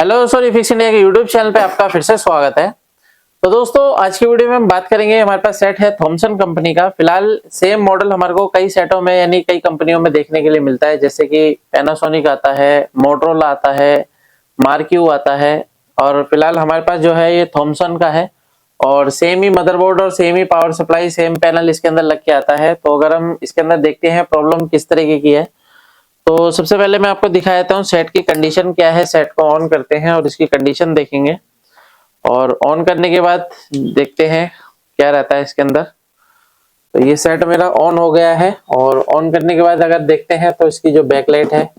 Hello दोस्तों, refix India के YouTube channel पे आपका फिर से स्वागत है। तो दोस्तों, आज की वीडियो में हम बात करेंगे। हमारे पास सेट है थॉमसन कंपनी का। फिलहाल सेम मॉडल हमारे को कई सेटों में यानी कई कंपनियों में देखने के लिए मिलता है, जैसे कि पैनासोनिक आता है, मोटरोला आता है, मार्क्यू आता है। और फिलहाल हमारे पास जो है ये थॉमसन का है और सेम ही मदरबोर्ड और सेम ही पावर सप्लाई, सेम पैनल इसके अंदर लग के आता है। तो अगर हम इसके अंदर देखते हैं प्रॉब्लम किस तरीके की है, तो सबसे पहले मैं आपको दिखा देता हूँ सेट की कंडीशन क्या है। सेट को ऑन करते हैं और इसकी कंडीशन देखेंगे और ऑन करने के बाद देखते हैं क्या रहता है इसके अंदर। तो ये सेट मेरा ऑन हो गया है और ऑन करने के बाद अगर देखते हैं तो इसकी जो बैकलाइट है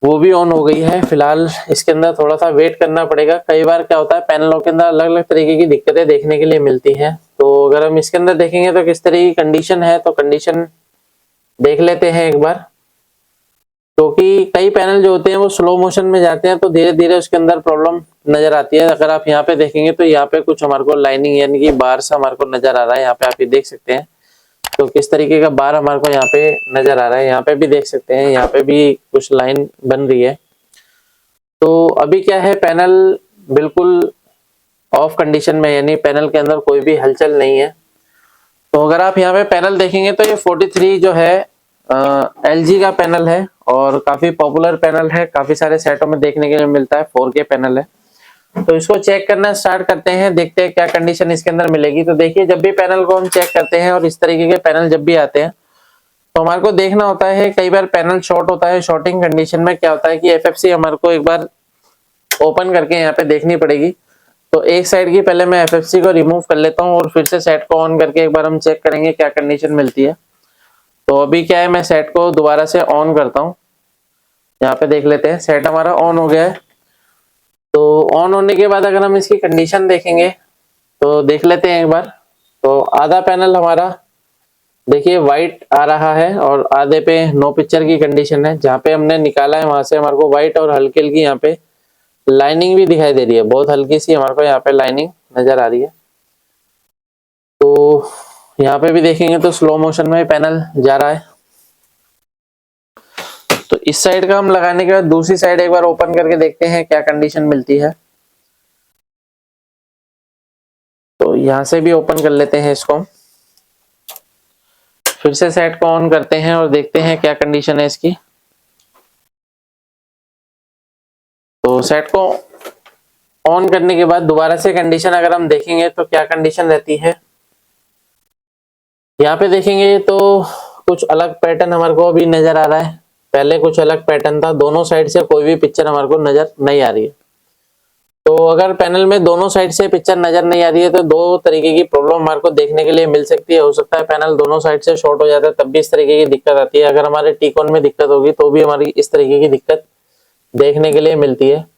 वो भी ऑन हो गई है। फिलहाल इसके अंदर थोड़ा सा वेट करना पड़ेगा। कई बार क्या होता है, पैनलों के अंदर अलग अलग तरीके की दिक्कतें देखने के लिए मिलती हैं। तो अगर हम इसके अंदर देखेंगे तो किस तरह की कंडीशन है, तो कंडीशन देख लेते हैं एक बार। क्योंकि कई पैनल जो होते हैं वो स्लो मोशन में जाते हैं, तो धीरे धीरे उसके अंदर प्रॉब्लम नजर आती है। अगर आप यहाँ पे देखेंगे तो यहाँ पे कुछ हमारे को लाइनिंग यानी कि बार सा हमारे को नजर आ रहा है। यहाँ पे आप ये देख सकते हैं तो किस तरीके का बार हमारे को यहाँ पे नजर आ रहा है। यहाँ पे भी देख सकते हैं, यहाँ पे भी कुछ लाइन बन रही है। तो अभी क्या है, पैनल बिल्कुल ऑफ कंडीशन में, यानी पैनल के अंदर कोई भी हलचल नहीं है। तो अगर आप यहाँ पे पैनल देखेंगे तो ये 43 जो है LG का पैनल है और काफी पॉपुलर पैनल है, काफी सारे सेटों में देखने के लिए मिलता है। 4K पैनल है। तो इसको चेक करना स्टार्ट करते हैं, देखते हैं क्या कंडीशन इसके अंदर मिलेगी। तो देखिए, जब भी पैनल को हम चेक करते हैं और इस तरीके के पैनल जब भी आते हैं तो हमारे को देखना होता है, कई बार पैनल शॉर्ट होता है। शॉर्टिंग कंडीशन में क्या होता है कि FFC हमारे को एक बार ओपन करके यहाँ पे देखनी पड़ेगी। तो एक साइड की पहले मैं FFC को रिमूव कर लेता हूँ और फिर से सेट को ऑन करके एक बार हम चेक करेंगे क्या कंडीशन मिलती है। तो अभी क्या है, मैं सेट को दोबारा से ऑन करता हूँ। यहाँ पे देख लेते हैं, सेट हमारा ऑन हो गया है। तो ऑन होने के बाद अगर हम इसकी कंडीशन देखेंगे तो देख लेते हैं एक बार। तो आधा पैनल हमारा देखिए वाइट आ रहा है और आधे पे नो पिक्चर की कंडीशन है। जहाँ पे हमने निकाला है वहां से हमारे को व्हाइट और हल्की हल्की यहाँ पे लाइनिंग भी दिखाई दे रही है। बहुत हल्की सी हमारे को यहाँ पे लाइनिंग नजर आ रही है। तो यहाँ पे भी देखेंगे तो स्लो मोशन में पैनल जा रहा है। तो इस साइड का हम लगाने के बाद दूसरी साइड एक बार ओपन करके देखते हैं क्या कंडीशन मिलती है। तो यहाँ से भी ओपन कर लेते हैं इसको, फिर से सेट को ऑन करते हैं और देखते हैं क्या कंडीशन है इसकी। तो सेट को ऑन करने के बाद दोबारा से कंडीशन अगर हम देखेंगे तो क्या कंडीशन रहती है, यहाँ पे देखेंगे तो कुछ अलग पैटर्न हमारे को अभी नजर आ रहा है। पहले कुछ अलग पैटर्न था, दोनों साइड से कोई भी पिक्चर हमारे को नजर नहीं आ रही है। तो अगर पैनल में दोनों साइड से पिक्चर नजर नहीं आ रही है तो दो तरीके की प्रॉब्लम हमारे को देखने के लिए मिल सकती है। हो सकता है पैनल दोनों साइड से शॉर्ट हो जाता है, तब भी इस तरीके की दिक्कत आती है। अगर हमारे टीकॉन में दिक्कत होगी तो भी हमारी इस तरीके की दिक्कत देखने के लिए मिलती है।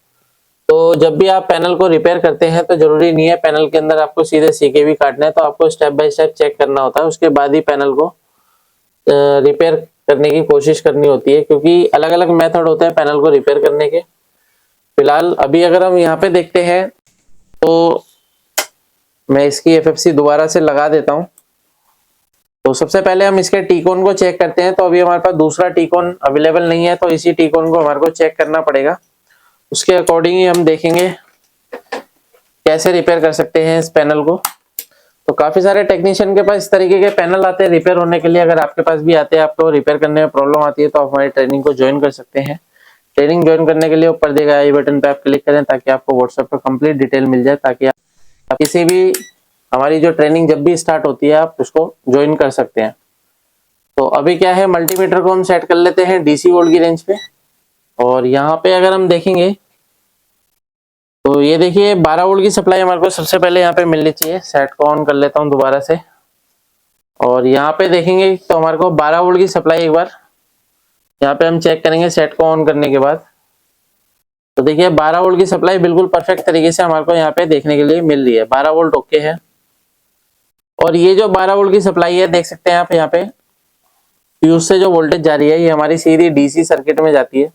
तो जब भी आप पैनल को रिपेयर करते हैं तो जरूरी नहीं है पैनल के अंदर आपको सीधे CKV काटना है। तो आपको स्टेप बाय स्टेप चेक करना होता है, उसके बाद ही पैनल को रिपेयर करने की कोशिश करनी होती है, क्योंकि अलग अलग मेथड होते हैं पैनल को रिपेयर करने के। फिलहाल अभी अगर हम यहाँ पे देखते हैं तो मैं इसकी FFC दोबारा से लगा देता हूँ। तो सबसे पहले हम इसके टीकॉन को चेक करते हैं। तो अभी हमारे पास दूसरा टीकॉन अवेलेबल नहीं है, तो इसी टीकॉन को हमारे को चेक करना पड़ेगा। उसके अकॉर्डिंग ही हम देखेंगे कैसे रिपेयर कर सकते हैं इस पैनल को। तो काफी सारे टेक्नीशियन के पास इस तरीके के पैनल आते हैं रिपेयर होने के लिए। अगर आपके पास भी आते हैं, आपको रिपेयर करने में प्रॉब्लम आती है, तो आप हमारी ट्रेनिंग को ज्वाइन कर सकते हैं। ट्रेनिंग ज्वाइन करने के लिए ऊपर दिए गए आई बटन पे आप क्लिक करें ताकि आपको व्हाट्सएप पर कंप्लीट डिटेल मिल जाए, ताकि आप किसी भी हमारी जो ट्रेनिंग जब भी स्टार्ट होती है आप उसको ज्वाइन कर सकते हैं। तो अभी क्या है, मल्टीमीटर को हम सेट कर लेते हैं DC वोल्ट की रेंज पे। और यहाँ पे अगर हम देखेंगे तो ये देखिए 12 वोल्ट की सप्लाई हमारे को सबसे पहले यहाँ पे मिलनी चाहिए। सेट को ऑन कर लेता हूँ दोबारा से और यहाँ पे देखेंगे तो हमारे को 12 वोल्ट की सप्लाई एक बार यहाँ पे हम चेक करेंगे सेट को ऑन करने के बाद। तो देखिए 12 वोल्ट की सप्लाई बिल्कुल परफेक्ट तरीके से हमारे को यहाँ पे देखने के लिए मिल रही है। 12 वोल्ट ओके है। और ये जो 12 वोल्ट की सप्लाई है, देख सकते हैं आप यहाँ पे फ्यूज से जो वोल्टेज जा रही है ये हमारी सीधी DC सर्किट में जाती है।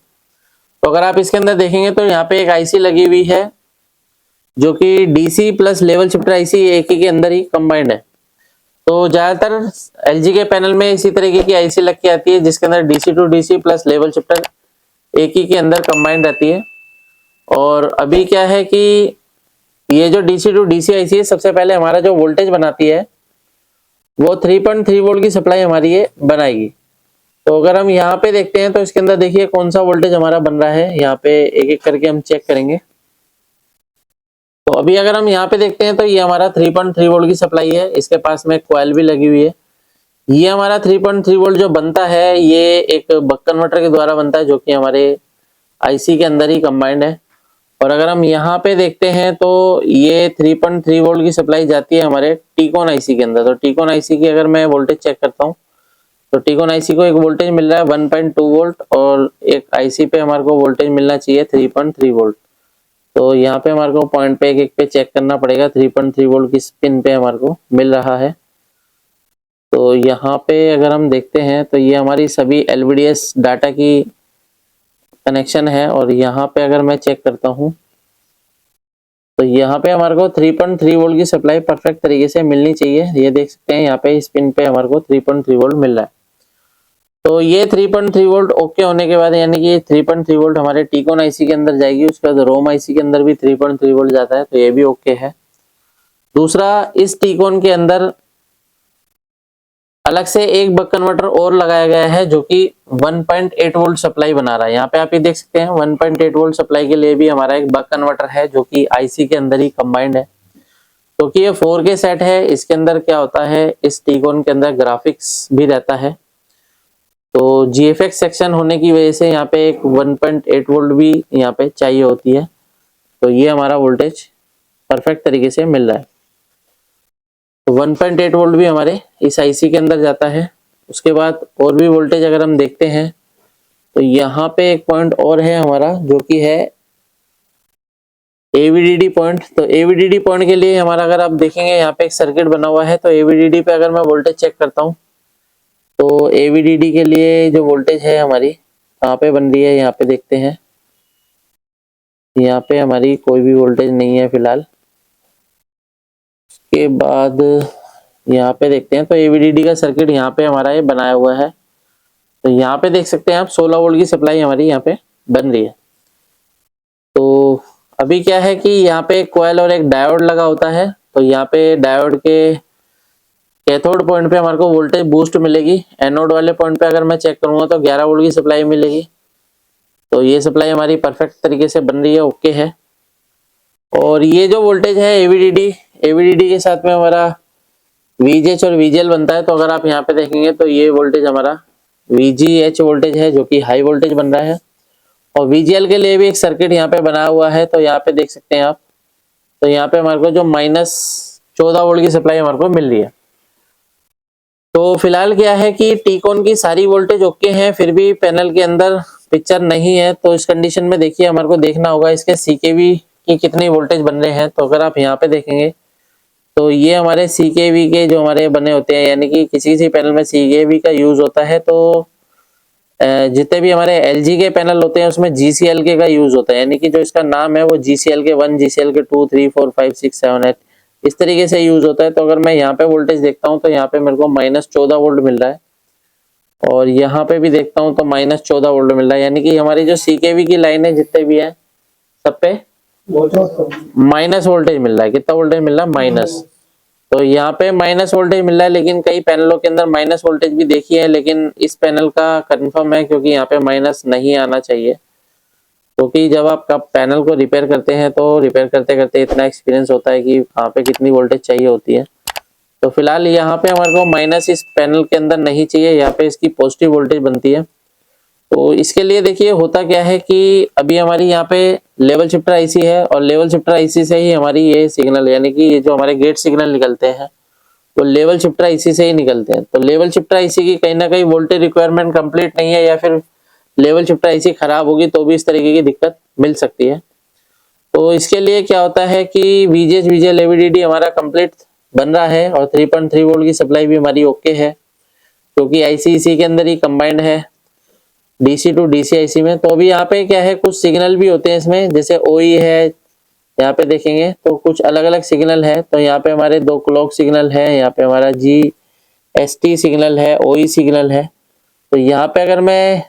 तो अगर आप इसके अंदर देखेंगे तो यहाँ पे एक IC लगी हुई है जो कि DC plus level shifter IC एक ही के अंदर ही कंबाइंड है। तो ज्यादातर LG के पैनल में इसी तरीके की IC लग के आती है, जिसके अंदर DC to DC plus level shifter एक ही के अंदर कंबाइंड रहती है। और अभी क्या है कि ये जो DC टू DC IC है, सबसे पहले हमारा जो वोल्टेज बनाती है वो 3.3 वोल्ट की सप्लाई हमारी ये बनाएगी। तो अगर हम यहाँ पे देखते हैं तो इसके अंदर देखिए कौन सा वोल्टेज हमारा बन रहा है, यहाँ पे एक एक करके हम चेक करेंगे। तो अभी अगर हम यहाँ पे देखते हैं तो ये हमारा 3.3 वोल्ट की सप्लाई है, इसके पास में कॉइल भी लगी हुई है। ये हमारा 3.3 वोल्ट जो बनता है ये एक बक कन्वर्टर के द्वारा बनता है, जो कि हमारे IC के अंदर ही कंबाइंड है। और अगर हम यहाँ पे देखते हैं तो ये 3.3 वोल्ट की सप्लाई जाती है हमारे टीकॉन IC के अंदर। तो टीकॉन IC की अगर मैं वोल्टेज चेक करता हूँ तो टीकॉन IC को एक वोल्टेज मिल रहा है 1.2 वोल्ट और एक IC पे हमारे को वोल्टेज मिलना चाहिए 3.3 वोल्ट। तो यहाँ पे हमारे को पॉइंट पे एक एक पे चेक करना पड़ेगा 3.3 वोल्ट किस पिन पे हमारे को मिल रहा है। तो यहाँ पे अगर हम देखते हैं तो ये हमारी सभी LVDS डाटा की कनेक्शन है। और यहाँ पे अगर मैं चेक करता हूँ तो यहाँ पे हमारे को 3.3 वोल्ट की सप्लाई परफेक्ट तरीके से मिलनी चाहिए। ये देख सकते हैं यहाँ पे इस पिन पे हमारे को 3.3 वोल्ट मिल रहा है। तो ये 3.3 वोल्ट ओके होने के बाद, यानी कि 3.3 वोल्ट हमारे टीकॉन IC के अंदर जाएगी, उसके बाद रोम IC के अंदर भी 3.3 वोल्ट जाता है, तो ये भी ओके है। दूसरा, इस टीकॉन के अंदर अलग से एक बक कन्वर्टर और लगाया गया है जो कि 1.8 वोल्ट सप्लाई बना रहा है। यहाँ पे आप ये देख सकते हैं 1.8 वोल्ट सप्लाई के लिए भी हमारा एक बक कन्वर्टर है जो कि IC के अंदर ही कंबाइंड है। क्योंकि ये 4K सेट है, इसके अंदर क्या होता है, इस टीकॉन के अंदर ग्राफिक्स भी रहता है। तो GFX सेक्शन होने की वजह से यहाँ पे एक 1.8 वोल्ट भी यहाँ पे चाहिए होती है। तो ये हमारा वोल्टेज परफेक्ट तरीके से मिल रहा है। तो 1.8 वोल्ट भी हमारे इस IC के अंदर जाता है। उसके बाद और भी वोल्टेज अगर हम देखते हैं तो यहाँ पे एक पॉइंट और है हमारा जो कि है AVDD पॉइंट। तो AVDD पॉइंट के लिए हमारा, अगर आप देखेंगे यहाँ पे एक सर्किट बना हुआ है, तो AVDD पे अगर मैं वोल्टेज चेक करता हूँ तो AVDD के लिए जो वोल्टेज है हमारी कहाँ पे बन रही है, यहाँ पे देखते हैं। यहाँ पे हमारी कोई भी वोल्टेज नहीं है फिलहाल। उसके बाद यहाँ पे देखते हैं तो AVDD का सर्किट यहाँ पे हमारा ये बनाया हुआ है। तो यहाँ पे देख सकते हैं आप 16 वोल्ट की सप्लाई हमारी यहाँ पे बन रही है। तो अभी क्या है कि यहाँ पे एक कॉइल और एक डायोड लगा होता है। तो यहाँ पे डायोड के कैथोड पॉइंट पे हमारे को वोल्टेज बूस्ट मिलेगी। एनोड वाले पॉइंट पे अगर मैं चेक करूंगा तो 11 वोल्ट की सप्लाई मिलेगी। तो ये सप्लाई हमारी परफेक्ट तरीके से बन रही है, ओके है। और ये जो वोल्टेज है AVDD के साथ में हमारा VGH और VGL बनता है। तो अगर आप यहाँ पे देखेंगे तो ये वोल्टेज हमारा VGH वोल्टेज है जो कि हाई वोल्टेज बन रहा है। और VGL के लिए भी एक सर्किट यहाँ पे बनाया हुआ है। तो यहाँ पे देख सकते हैं आप, तो यहाँ पे हमारे को जो -14 वोल्ट की सप्लाई हमारे को मिल रही है। तो फिलहाल क्या है कि टीकॉन की सारी वोल्टेज ओके हैं, फिर भी पैनल के अंदर पिक्चर नहीं है। तो इस कंडीशन में देखिए हमारे को देखना होगा इसके CKV की कितनी वोल्टेज बन रहे हैं। तो अगर आप यहाँ पे देखेंगे तो ये हमारे CKV के जो हमारे बने होते हैं, यानी कि किसी किसी पैनल में CKV का यूज होता है। तो जितने भी हमारे LG के पैनल होते हैं उसमें GCLK का यूज होता है, यानी कि जो इसका नाम है वो GCLK1, GCLK2, 3, 4, 5, 6, 7, 8 इस तरीके से यूज होता है। तो अगर मैं यहाँ पे वोल्टेज देखता हूँ तो यहाँ पे मेरे को -14 वोल्ट मिल रहा है और यहाँ पे भी देखता हूँ तो -14 वोल्ट मिल रहा है। यानी कि हमारी जो CKV की लाइन है जितने भी है सब पे माइनस वोल्टेज मिल रहा है। कितना वोल्टेज मिल रहा है? माइनस। तो यहाँ पे माइनस वोल्टेज मिल रहा है, लेकिन कई पैनलों के अंदर माइनस वोल्टेज भी देखी है, लेकिन इस पैनल का कंफर्म है क्योंकि यहाँ पे माइनस नहीं आना चाहिए। क्योंकि जब आप पैनल को रिपेयर करते हैं तो रिपेयर करते करते इतना एक्सपीरियंस होता है कि कहाँ पे कितनी वोल्टेज चाहिए होती है। तो फिलहाल यहाँ पे हमारे को माइनस इस पैनल के अंदर नहीं चाहिए, यहाँ पे इसकी पॉजिटिव वोल्टेज बनती है। तो इसके लिए देखिए होता क्या है कि अभी हमारी यहाँ पे लेवल शिफ्टर IC है और लेवल शिफ्टर IC से ही हमारी ये सिग्नल, यानी कि ये जो हमारे गेट सिग्नल निकलते हैं वो लेवल शिफ्टर IC से ही निकलते हैं। तो लेवल शिफ्टर IC की कहीं ना कहीं वोल्टेज रिक्वायरमेंट कंप्लीट नहीं है, या फिर लेवल शिफ्टर IC खराब होगी तो भी इस तरीके की दिक्कत मिल सकती है। तो इसके लिए क्या होता है कि VGH VGL AVDD हमारा कंप्लीट बन रहा है और 3.3 वोल्ट की सप्लाई भी हमारी ओके है, क्योंकि IC इसी के अंदर ही कंबाइंड है DC टू DC IC में। तो अभी यहाँ पे क्या है, कुछ सिग्नल भी होते हैं इसमें, जैसे OE है, यहाँ पे देखेंगे तो कुछ अलग अलग सिग्नल है। तो यहाँ पे हमारे 2 क्लॉक सिग्नल है, यहाँ पे हमारा GST सिग्नल है, OE सिग्नल है। तो यहाँ पे अगर मैं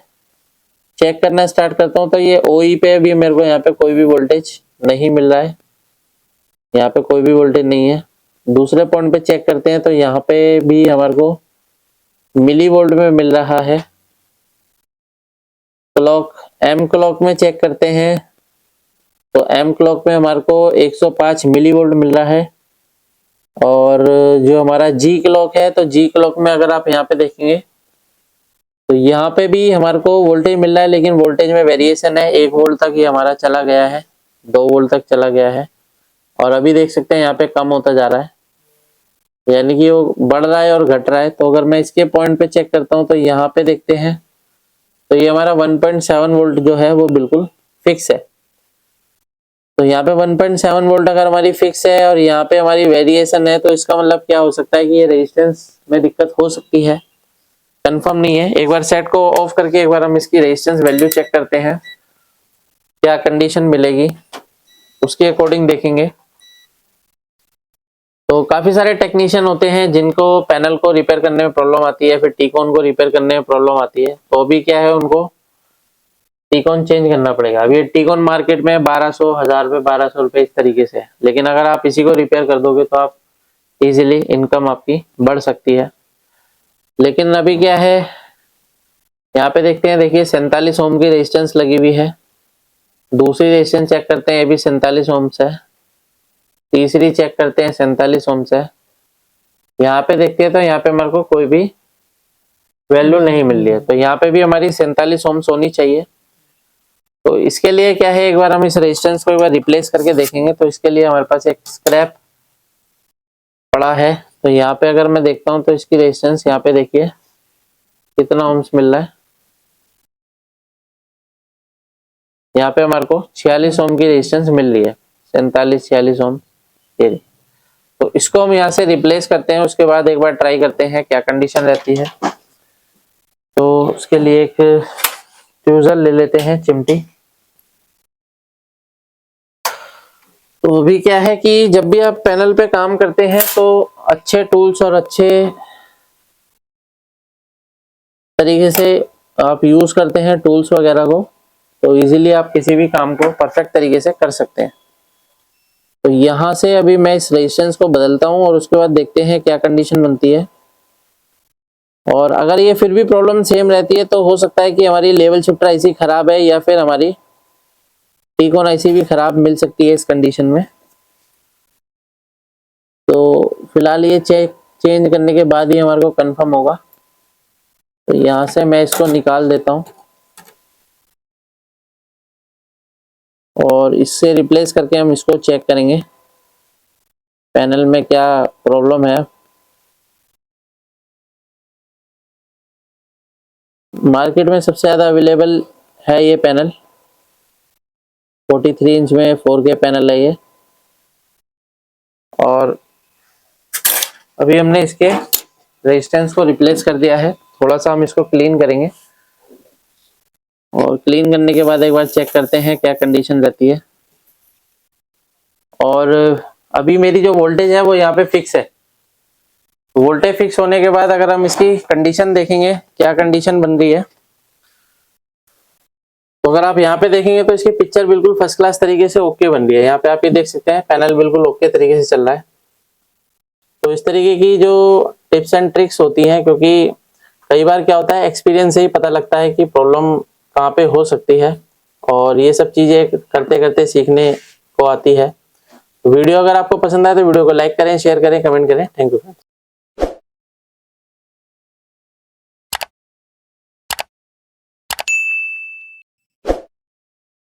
चेक करना स्टार्ट करता हूँ तो ये OE पे भी मेरे को यहाँ पे कोई भी वोल्टेज नहीं मिल रहा है, यहाँ पे कोई भी वोल्टेज नहीं है। दूसरे पॉइंट पे चेक करते हैं तो यहाँ पे भी हमारे को मिली वोल्ट में मिल रहा है। क्लॉक एम क्लॉक में चेक करते हैं तो एम क्लॉक में हमारे को 105 मिली वोल्ट मिल रहा है। और जो हमारा जी क्लॉक है तो जी क्लॉक में अगर आप यहाँ पे देखेंगे तो यहाँ पे भी हमारे को वोल्टेज मिल रहा है, लेकिन वोल्टेज में वेरिएशन है। 1 वोल्ट तक ये हमारा चला गया है, 2 वोल्ट तक चला गया है और अभी देख सकते हैं यहाँ पे कम होता जा रहा है, यानी कि वो बढ़ रहा है और घट रहा है। तो अगर मैं इसके पॉइंट पे चेक करता हूँ तो यहाँ पे देखते हैं तो ये हमारा 1.7 वोल्ट जो है वो बिल्कुल फिक्स है। तो यहाँ पे 1.7 वोल्ट अगर हमारी फिक्स है और यहाँ पे हमारी वेरिएशन है तो इसका मतलब क्या हो सकता है कि ये रेजिस्टेंस में दिक्कत हो सकती है, कंफर्म नहीं है। एक बार सेट को ऑफ करके एक बार हम इसकी रेजिस्टेंस वैल्यू चेक करते हैं, क्या कंडीशन मिलेगी उसके अकॉर्डिंग देखेंगे। तो काफी सारे टेक्नीशियन होते हैं जिनको पैनल को रिपेयर करने में प्रॉब्लम आती है, फिर टीकॉन को रिपेयर करने में प्रॉब्लम आती है। तो अभी क्या है, उनको टीकॉन चेंज करना पड़ेगा। अभी टीकॉन मार्केट में 1200, 1000 रुपए, 1200 रुपए इस तरीके से है, लेकिन अगर आप इसी को रिपेयर कर दोगे तो आप इजीली इनकम आपकी बढ़ सकती है। लेकिन अभी क्या है, यहाँ पे देखते हैं, देखिए 47 ओम की रेजिस्टेंस लगी हुई है। दूसरी रेजिस्टेंस चेक करते हैं, ये भी 47 ओम है। तीसरी चेक करते हैं 47 ओम है। यहाँ पे देखते हैं तो यहाँ पे हमारे को कोई भी वैल्यू नहीं मिल रही है, तो यहाँ पे भी हमारी 47 ओम होनी चाहिए। तो इसके लिए क्या है, एक बार हम इस रेजिस्टेंस को एक बार रिप्लेस करके देखेंगे। तो इसके लिए हमारे पास एक स्क्रैप पड़ा है, तो यहाँ पे अगर मैं देखता हूँ तो इसकी रेजिस्टेंस यहाँ पे देखिए कितना ओम्स मिल रहा है। यहाँ पे हमारे को 46 ओम की रेजिस्टेंस मिल रही है, 47-46 ओम। तो इसको हम यहाँ से रिप्लेस करते हैं, उसके बाद एक बार ट्राई करते हैं क्या कंडीशन रहती है। तो उसके लिए एक फ्यूजल ले लेते हैं, चिमटी। तो अभी क्या है कि जब भी आप पैनल पे काम करते हैं तो अच्छे टूल्स और अच्छे तरीके से आप यूज करते हैं टूल्स वगैरह को, तो इजीली आप किसी भी काम को परफेक्ट तरीके से कर सकते हैं। तो यहाँ से अभी मैं इस रेजिस्टेंस को बदलता हूँ और उसके बाद देखते हैं क्या कंडीशन बनती है। और अगर ये फिर भी प्रॉब्लम सेम रहती है तो हो सकता है कि हमारी लेवल शिफ्टर आईसी खराब है, या फिर हमारी टीकॉन आईसी भी खराब मिल सकती है इस कंडीशन में। तो फिलहाल ये चेंज करने के बाद ही हमारे को कंफर्म होगा। तो यहाँ से मैं इसको निकाल देता हूँ और इससे रिप्लेस करके हम इसको चेक करेंगे पैनल में क्या प्रॉब्लम है। मार्केट में सबसे ज़्यादा अवेलेबल है ये पैनल, 43 इंच में 4K पैनल है ये। और अभी हमने इसके रेजिस्टेंस को रिप्लेस कर दिया है। थोड़ा सा हम इसको क्लीन करेंगे और क्लीन करने के बाद एक बार चेक करते हैं क्या कंडीशन रहती है। और अभी मेरी जो वोल्टेज है वो यहाँ पे फिक्स है। वोल्टेज फिक्स होने के बाद अगर हम इसकी कंडीशन देखेंगे क्या कंडीशन बन रही है, तो अगर आप यहाँ पे देखेंगे तो इसकी पिक्चर बिल्कुल फर्स्ट क्लास तरीके से ओके बन रही है। यहाँ पे आप ये देख सकते हैं पैनल बिल्कुल ओके तरीके से चल रहा है। तो इस तरीके की जो टिप्स एंड ट्रिक्स होती हैं, क्योंकि कई बार क्या होता है एक्सपीरियंस से ही पता लगता है कि प्रॉब्लम कहाँ पे हो सकती है, और ये सब चीजें करते करते सीखने को आती है। वीडियो अगर आपको पसंद आए तो वीडियो को लाइक करें, शेयर करें, कमेंट करें। Thank you.